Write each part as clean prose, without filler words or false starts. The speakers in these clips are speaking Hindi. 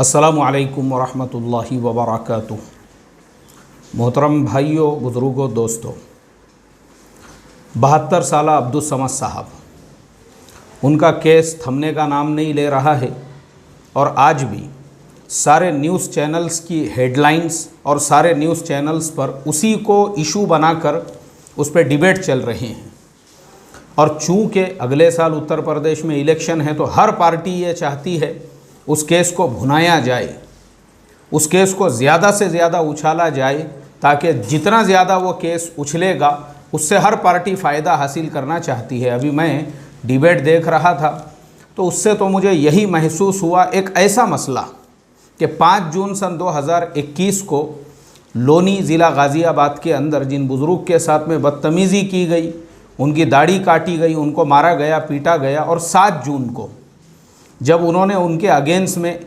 अस्सलामुअलैकुम वरहमतुल्लाहि वबरकातुह। मोहतरम भाइयों, बुज़ुर्गों, दोस्तों, 72 साला अब्दुस समद साहब, उनका केस थमने का नाम नहीं ले रहा है और आज भी सारे न्यूज़ चैनल्स की हेडलाइंस और सारे न्यूज़ चैनल्स पर उसी को इशू बनाकर उस पर डिबेट चल रहे हैं। और चूँकि अगले साल उत्तर प्रदेश में इलेक्शन है तो हर पार्टी ये चाहती है उस केस को भुनाया जाए, उस केस को ज़्यादा से ज़्यादा उछाला जाए, ताकि जितना ज़्यादा वो केस उछलेगा उससे हर पार्टी फ़ायदा हासिल करना चाहती है। अभी मैं डिबेट देख रहा था तो उससे तो मुझे यही महसूस हुआ, एक ऐसा मसला कि 5 जून सन 2021 को लोनी ज़िला गाज़ियाबाद के अंदर जिन बुज़ुर्ग के साथ में बदतमीज़ी की गई, उनकी दाढ़ी काटी गई, उनको मारा गया, पीटा गया, और 7 जून को जब उन्होंने उनके अगेंस्ट में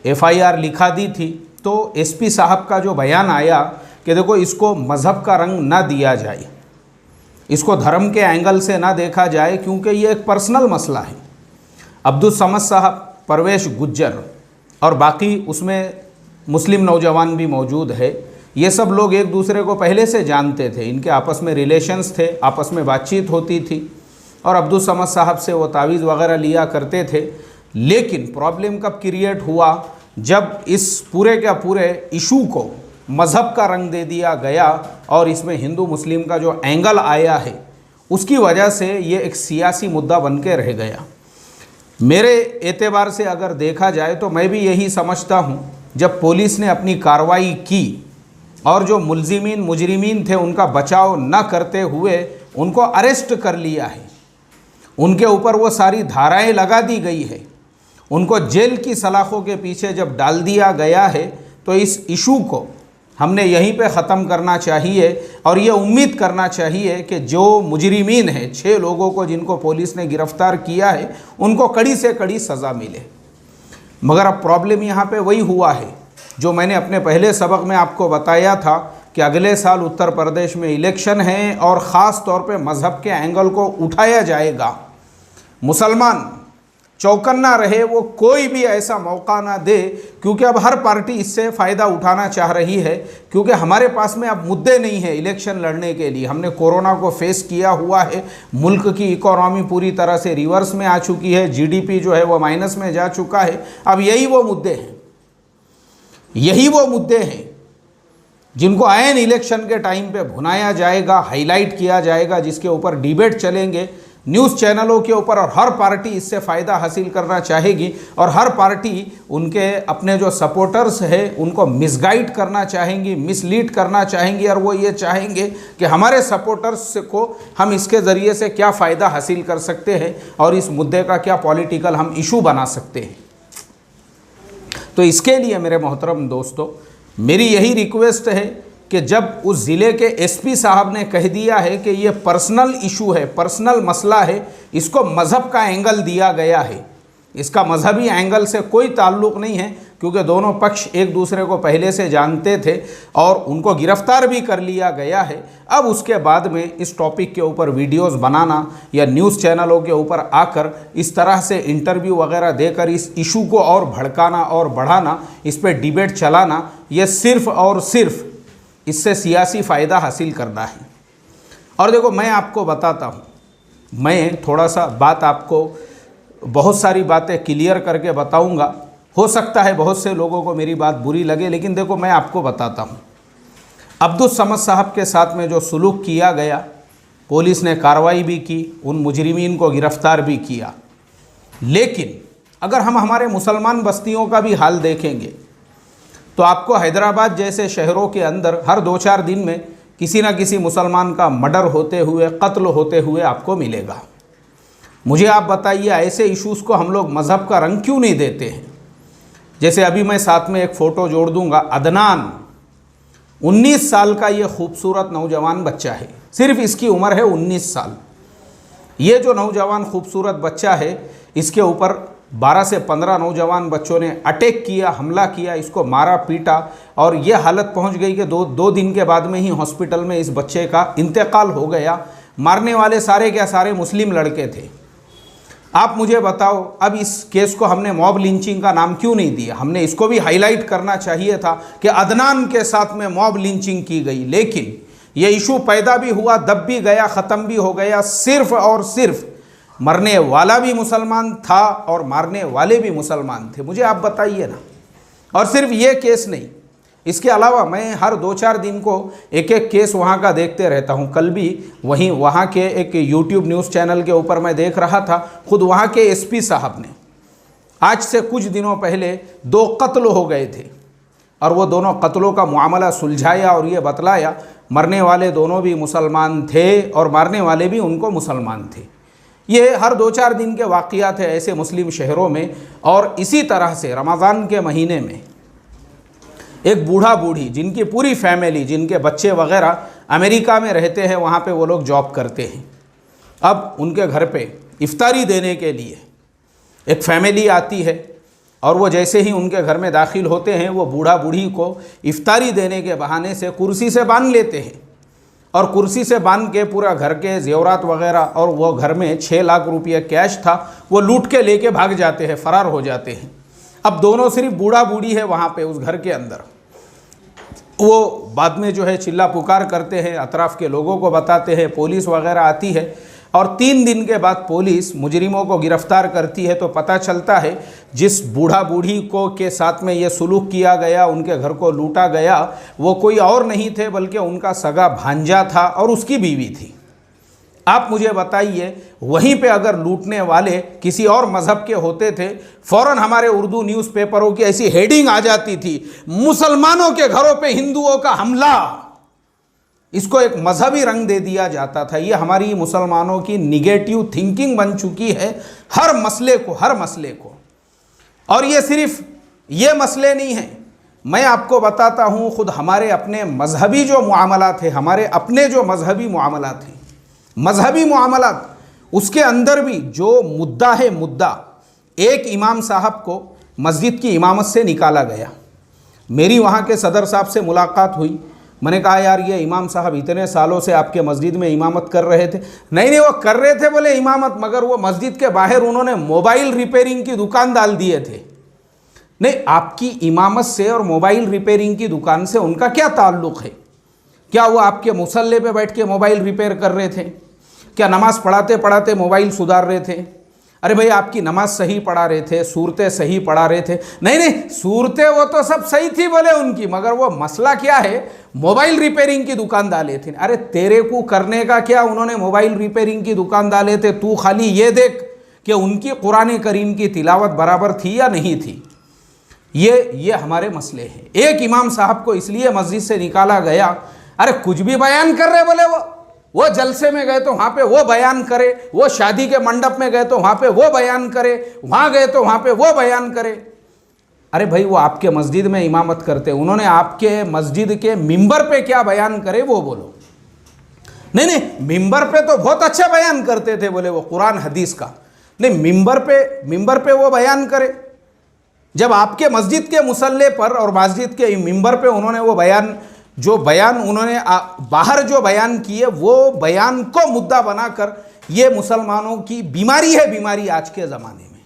FIR लिखा दी थी तो SP साहब का जो बयान आया कि देखो इसको मज़हब का रंग ना दिया जाए, इसको धर्म के एंगल से ना देखा जाए, क्योंकि ये एक पर्सनल मसला है। अब्दुस समद साहब, परवेश गुज्जर और बाकी उसमें मुस्लिम नौजवान भी मौजूद है, ये सब लोग एक दूसरे को पहले से जानते थे, इनके आपस में रिलेशंस थे, आपस में बातचीत होती थी और अब्दुस समद साहब से वो तावीज़ वगैरह लिया करते थे। लेकिन प्रॉब्लम कब क्रिएट हुआ, जब इस पूरे का पूरे इशू को मज़हब का रंग दे दिया गया और इसमें हिंदू मुस्लिम का जो एंगल आया है उसकी वजह से ये एक सियासी मुद्दा बन के रह गया। मेरे एतबार से अगर देखा जाए तो मैं भी यही समझता हूँ, जब पुलिस ने अपनी कार्रवाई की और जो मुजरिमीन थे उनका बचाव न करते हुए उनको अरेस्ट कर लिया है, उनके ऊपर वो सारी धाराएं लगा दी गई है, उनको जेल की सलाखों के पीछे जब डाल दिया गया है, तो इस इशू को हमने यहीं पे ख़त्म करना चाहिए और ये उम्मीद करना चाहिए कि जो मुजरिमीन हैं, 6 लोगों को जिनको पुलिस ने गिरफ़्तार किया है, उनको कड़ी से कड़ी सज़ा मिले। मगर अब प्रॉब्लम यहाँ पे वही हुआ है जो मैंने अपने पहले सबक में आपको बताया था कि अगले साल उत्तर प्रदेश में इलेक्शन है और ख़ास तौर पे मज़हब के एंगल को उठाया जाएगा। मुसलमान चौकन्ना रहे, वो कोई भी ऐसा मौका ना दे, क्योंकि अब हर पार्टी इससे फ़ायदा उठाना चाह रही है, क्योंकि हमारे पास में अब मुद्दे नहीं है इलेक्शन लड़ने के लिए। हमने कोरोना को फेस किया हुआ है, मुल्क की इकोनॉमी पूरी तरह से रिवर्स में आ चुकी है, GDP जो है वो माइनस में जा चुका है। अब यही वो मुद्दे हैं, यही वो मुद्दे हैं जिनको आयन इलेक्शन के टाइम पे भुनाया जाएगा, हाईलाइट किया जाएगा, जिसके ऊपर डिबेट चलेंगे न्यूज़ चैनलों के ऊपर, और हर पार्टी इससे फ़ायदा हासिल करना चाहेगी और हर पार्टी उनके अपने जो सपोर्टर्स हैं उनको मिसगाइड करना चाहेंगी, मिसलीड करना चाहेंगी, और वो ये चाहेंगे कि हमारे सपोर्टर्स को हम इसके ज़रिए से क्या फ़ायदा हासिल कर सकते हैं और इस मुद्दे का क्या पॉलिटिकल हम इशू बना सकते हैं। तो इसके लिए मेरे मोहतरम दोस्तों, मेरी यही रिक्वेस्ट है कि जब उस ज़िले के SP साहब ने कह दिया है कि ये पर्सनल इशू है, पर्सनल मसला है, इसको मज़हब का एंगल दिया गया है, इसका मजहबी एंगल से कोई ताल्लुक़ नहीं है, क्योंकि दोनों पक्ष एक दूसरे को पहले से जानते थे और उनको गिरफ़्तार भी कर लिया गया है। अब उसके बाद में इस टॉपिक के ऊपर वीडियोस बनाना या न्यूज़ चैनलों के ऊपर आकर इस तरह से इंटरव्यू वगैरह देकर इस इशू को और भड़काना और बढ़ाना, इस पर डिबेट चलाना, ये सिर्फ़ और सिर्फ इससे सियासी फ़ायदा हासिल करना है। और देखो, मैं आपको बताता हूँ, मैं थोड़ा सा बात आपको बहुत सारी बातें क्लियर करके बताऊँगा। हो सकता है बहुत से लोगों को मेरी बात बुरी लगे, लेकिन देखो मैं आपको बताता हूँ। अब्दुस समद साहब के साथ में जो सुलूक किया गया, पुलिस ने कार्रवाई भी की, उन मुजरिमीन को गिरफ़्तार भी किया, लेकिन अगर हम हमारे मुसलमान बस्तियों का भी हाल देखेंगे तो आपको हैदराबाद जैसे शहरों के अंदर हर 2-4 दिन में किसी न किसी मुसलमान का मर्डर होते हुए, कत्ल होते हुए आपको मिलेगा। मुझे आप बताइए, ऐसे इश्यूज़ को हम लोग मज़हब का रंग क्यों नहीं देते हैं? जैसे अभी मैं साथ में एक फ़ोटो जोड़ दूंगा, अदनान 19 साल का ये खूबसूरत नौजवान बच्चा है, सिर्फ इसकी उम्र है 19 साल। ये जो नौजवान खूबसूरत बच्चा है, इसके ऊपर 12 से 15 नौजवान बच्चों ने अटैक किया, हमला किया, इसको मारा पीटा, और ये हालत पहुंच गई कि दो दिन के बाद में ही हॉस्पिटल में इस बच्चे का इंतकाल हो गया। मारने वाले सारे के सारे मुस्लिम लड़के थे। आप मुझे बताओ, अब इस केस को हमने मॉब लिंचिंग का नाम क्यों नहीं दिया? हमने इसको भी हाईलाइट करना चाहिए था कि अदनान के साथ में मॉब लिंचिंग की गई, लेकिन ये इशू पैदा भी हुआ, दब भी गया, ख़त्म भी हो गया, सिर्फ और सिर्फ मरने वाला भी मुसलमान था और मारने वाले भी मुसलमान थे। मुझे आप बताइए ना। और सिर्फ ये केस नहीं, इसके अलावा मैं हर 2-4 दिन को एक एक केस वहाँ का देखते रहता हूँ। कल भी वहाँ के एक यूट्यूब न्यूज़ चैनल के ऊपर मैं देख रहा था, खुद वहाँ के एसपी साहब ने आज से कुछ दिनों पहले 2 कत्ल हो गए थे और वो दोनों कत्लों का मामला सुलझाया और ये बतलाया मरने वाले दोनों भी मुसलमान थे और मारने वाले भी उनको मुसलमान थे। ये हर 2-4 दिन के वाक़यात हैं ऐसे मुस्लिम शहरों में। और इसी तरह से रमज़ान के महीने में एक बूढ़ा बूढ़ी जिनकी पूरी फैमिली, जिनके बच्चे वगैरह अमेरिका में रहते हैं, वहाँ पे वो लोग जॉब करते हैं, अब उनके घर पे इफ्तारी देने के लिए एक फैमिली आती है और वो जैसे ही उनके घर में दाखिल होते हैं, वो बूढ़ा बूढ़ी को इफ्तारी देने के बहाने से कुर्सी से बांध लेते हैं और कुर्सी से बांध के पूरा घर के जेवरात वगैरह, और वो घर में 6 लाख रुपये कैश था, वो लूट के लेके भाग जाते हैं, फ़रार हो जाते हैं। अब दोनों सिर्फ बूढ़ा बूढ़ी है वहाँ पे उस घर के अंदर। वो बाद में जो है चिल्ला पुकार करते हैं, अतराफ़ के लोगों को बताते हैं, पुलिस वगैरह आती है और 3 दिन के बाद पुलिस मुजरिमों को गिरफ़्तार करती है। तो पता चलता है जिस बूढ़ा बूढ़ी को के साथ में ये सुलूक किया गया, उनके घर को लूटा गया, वो कोई और नहीं थे बल्कि उनका सगा भांजा था और उसकी बीवी थी। आप मुझे बताइए, वहीं पे अगर लूटने वाले किसी और मज़हब के होते थे, फ़ौरन हमारे उर्दू न्यूज़पेपरों की ऐसी हेडिंग आ जाती थी, मुसलमानों के घरों पे हिंदुओं का हमला। इसको एक मजहबी रंग दे दिया जाता था। ये हमारी मुसलमानों की निगेटिव थिंकिंग बन चुकी है हर मसले को। और ये सिर्फ ये मसले नहीं हैं, मैं आपको बताता हूँ, खुद हमारे अपने मजहबी जो मामलात थे, हमारे अपने जो मजहबी मामलात थे, मजहबी मामलात, उसके अंदर भी जो मुद्दा है, मुद्दा एक इमाम साहब को मस्जिद की इमामत से निकाला गया। मेरी वहाँ के सदर साहब से मुलाकात हुई, मैंने कहा यार ये इमाम साहब इतने सालों से आपके मस्जिद में इमामत कर रहे थे। नहीं वो कर रहे थे बोले इमामत, मगर वो मस्जिद के बाहर उन्होंने मोबाइल रिपेयरिंग की दुकान डाल दिए थे। नहीं, आपकी इमामत से और मोबाइल रिपेयरिंग की दुकान से उनका क्या ताल्लुक़ है? क्या वो आपके मुसल्ले पे बैठ के मोबाइल रिपेयर कर रहे थे? क्या नमाज़ पढ़ाते पढ़ाते मोबाइल सुधार रहे थे? अरे भाई आपकी नमाज सही पढ़ा रहे थे, सूरतें सही पढ़ा रहे थे। नहीं सूरतें वो तो सब सही थी बोले उनकी, मगर वो मसला क्या है, मोबाइल रिपेयरिंग की दुकान डाले थे। अरे तेरे को करने का क्या, उन्होंने मोबाइल रिपेयरिंग की दुकान डाले थे, तू खाली ये देख कि उनकी कुरान करीम की तिलावत बराबर थी या नहीं थी। ये हमारे मसले हैं। एक इमाम साहब को इसलिए मस्जिद से निकाला गया, अरे कुछ भी बयान कर रहे बोले, वो जलसे में गए तो वहाँ पे वो बयान करे, वो शादी के मंडप में गए तो वहाँ पे वो बयान करे, वहाँ गए तो वहाँ पे वो बयान करे। अरे भाई वो आपके मस्जिद में इमामत करते, उन्होंने आपके मस्जिद के मिंबर पे क्या बयान करे वो बोलो। नहीं मिंबर पे तो बहुत अच्छा बयान करते थे बोले वो कुरान हदीस का। नहीं मिंबर पे वो बयान करे, जब आपके मस्जिद के मुसल्ले पर और मस्जिद के मिंबर पे उन्होंने वो बयान उन्होंने बाहर जो बयान किए, वो बयान को मुद्दा बनाकर ये मुसलमानों की बीमारी आज के ज़माने में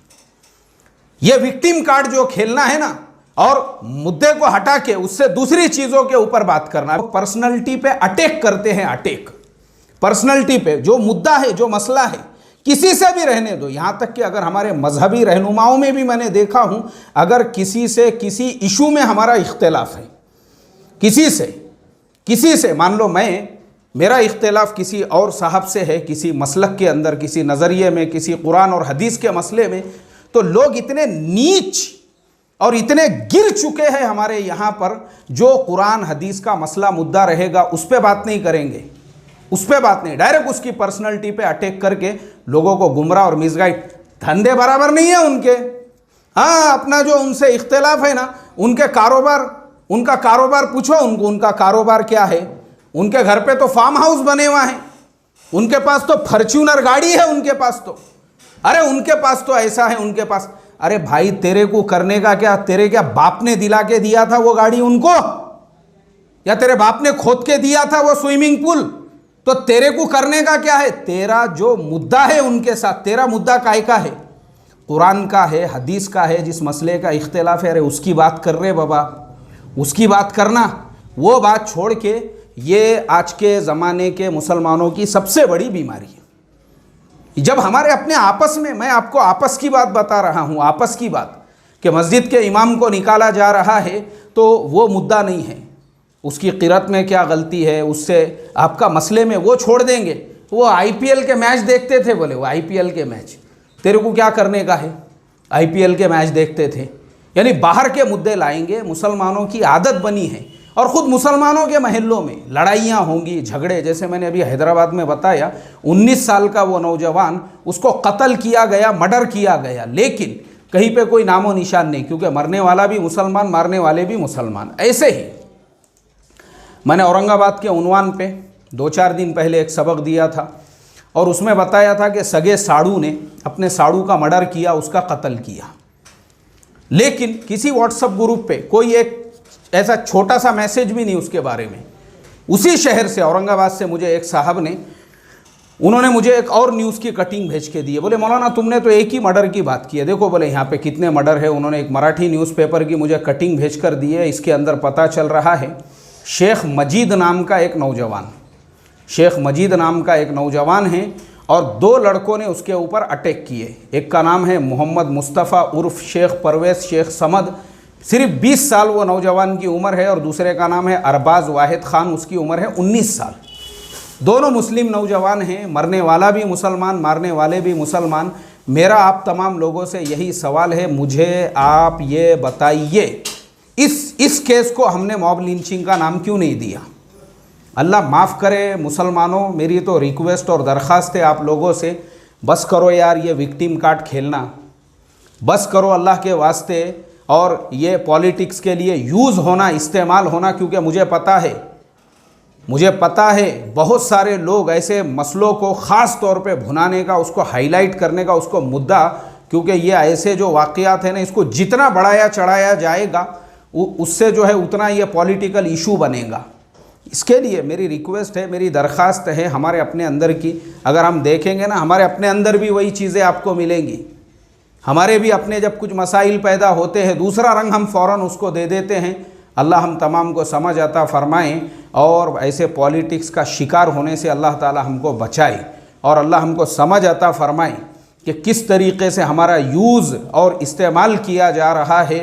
ये विक्टिम कार्ड जो खेलना है ना, और मुद्दे को हटा के उससे दूसरी चीज़ों के ऊपर बात करना, पर्सनैलिटी पे अटैक करते हैं। अटैक पर्सनैलिटी पे जो मुद्दा है, जो मसला है, किसी से भी रहने दो। यहाँ तक कि अगर हमारे मजहबी रहनुमाओं में भी मैंने देखा हूँ, अगर किसी से किसी इशू में हमारा इख्तिलाफ है, किसी से मान लो मेरा इख्तिलाफ किसी और साहब से है, किसी मसलक के अंदर, किसी नज़रिए में, किसी कुरान और हदीस के मसले में, तो लोग इतने नीच और इतने गिर चुके हैं हमारे यहाँ पर, जो कुरान हदीस का मसला मुद्दा रहेगा उस पर बात नहीं करेंगे, उस पर बात नहीं, डायरेक्ट उसकी पर्सनैलिटी पे अटैक करके लोगों को गुमराह और मिसगाइड। धंधे बराबर नहीं है उनके। हाँ, अपना जो उनसे इख्तिलाफ है ना, उनका कारोबार पूछो उनको, उनका कारोबार क्या है। उनके घर पे तो फार्म हाउस बने हुआ है, उनके पास तो फॉर्च्यूनर गाड़ी है, उनके पास तो, अरे उनके पास तो ऐसा है, उनके पास। अरे भाई तेरे को करने का क्या, तेरे क्या बाप ने दिला के दिया था वो गाड़ी उनको, या तेरे बाप ने खोद के दिया था वो स्विमिंग पूल? तो तेरे को करने का क्या है? तेरा जो मुद्दा है उनके साथ, तेरा मुद्दा काय का है? कुरान का है, हदीस का है, जिस मसले का इख्तिलाफ है, अरे उसकी बात कर रहे बाबा, उसकी बात करना। वो बात छोड़ के ये आज के ज़माने के मुसलमानों की सबसे बड़ी बीमारी है। जब हमारे अपने आपस में, मैं आपको आपस की बात बता रहा हूँ, आपस की बात, कि मस्जिद के इमाम को निकाला जा रहा है तो वो मुद्दा नहीं है, उसकी क़िरत में क्या गलती है, उससे आपका मसले में वो छोड़ देंगे। वो आईपीएल के मैच देखते थे, बोले वो आईपीएल के मैच, तेरे को क्या करने का है? आईपीएल के मैच देखते थे। यानी बाहर के मुद्दे लाएंगे। मुसलमानों की आदत बनी है, और ख़ुद मुसलमानों के महल्लों में लड़ाइयाँ होंगी, झगड़े। जैसे मैंने अभी हैदराबाद में बताया, 19 साल का वो नौजवान, उसको कत्ल किया गया, मर्डर किया गया, लेकिन कहीं पे कोई नामो निशान नहीं, क्योंकि मरने वाला भी मुसलमान, मारने वाले भी मुसलमान। ऐसे ही मैंने औरंगाबाद के उन्वान पे 2-4 दिन पहले एक सबक दिया था, और उसमें बताया था कि सगे साड़ू ने अपने साड़ू का मर्डर किया, उसका कत्ल किया। लेकिन किसी व्हाट्सएप ग्रुप पे कोई एक ऐसा छोटा सा मैसेज भी नहीं उसके बारे में। उसी शहर से, औरंगाबाद से, मुझे एक साहब ने, उन्होंने मुझे एक और न्यूज़ की कटिंग भेज के दी है। बोले मौलाना तुमने तो एक ही मर्डर की बात की है, देखो बोले यहाँ पे कितने मर्डर है। उन्होंने एक मराठी न्यूज़पेपर की मुझे कटिंग भेज कर दी है। इसके अंदर पता चल रहा है शेख मजीद नाम का एक नौजवान, शेख मजीद नाम का एक नौजवान है, और 2 लड़कों ने उसके ऊपर अटैक किए। एक का नाम है मोहम्मद मुस्तफ़ा उर्फ शेख परवेज़ शेख समद, सिर्फ 20 साल वो नौजवान की उम्र है, और दूसरे का नाम है अरबाज़ वाहिद ख़ान, उसकी उम्र है 19 साल। दोनों मुस्लिम नौजवान हैं, मरने वाला भी मुसलमान, मारने वाले भी मुसलमान। मेरा आप तमाम लोगों से यही सवाल है, मुझे आप ये बताइए, इस केस को हमने मॉब लिंचिंग का नाम क्यों नहीं दिया? अल्लाह माफ़ करे मुसलमानों, मेरी तो रिक्वेस्ट और दरख्वास्त है आप लोगों से, बस करो यार ये विक्टिम कार्ड खेलना, बस करो अल्लाह के वास्ते। और ये पॉलिटिक्स के लिए यूज़ होना, इस्तेमाल होना, क्योंकि मुझे पता है बहुत सारे लोग ऐसे मसलों को ख़ास तौर पे भुनाने का, उसको हाईलाइट करने का, उसको मुद्दा, क्योंकि ये ऐसे जो वाक़यात हैं ना, इसको जितना बढ़ाया चढ़ाया जाएगा उससे जो है उतना ये पॉलिटिकल इशू बनेगा। इसके लिए मेरी रिक्वेस्ट है, मेरी दरख्वास्त है हमारे अपने अंदर की, अगर हम देखेंगे ना, हमारे अपने अंदर भी वही चीज़ें आपको मिलेंगी। हमारे भी अपने जब कुछ मसाइल पैदा होते हैं, दूसरा रंग हम फ़ौरन उसको दे देते हैं। अल्लाह हम तमाम को समझ अता फ़रमाएँ, और ऐसे पॉलिटिक्स का शिकार होने से अल्लाह ताला हमको बचाए, और अल्लाह हमको समझ अता फ़रमाए कि किस तरीक़े से हमारा यूज़ और इस्तेमाल किया जा रहा है।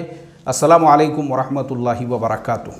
अस्सलामु अलैकुम वरहमतुल्लाहि वबरकातुहू।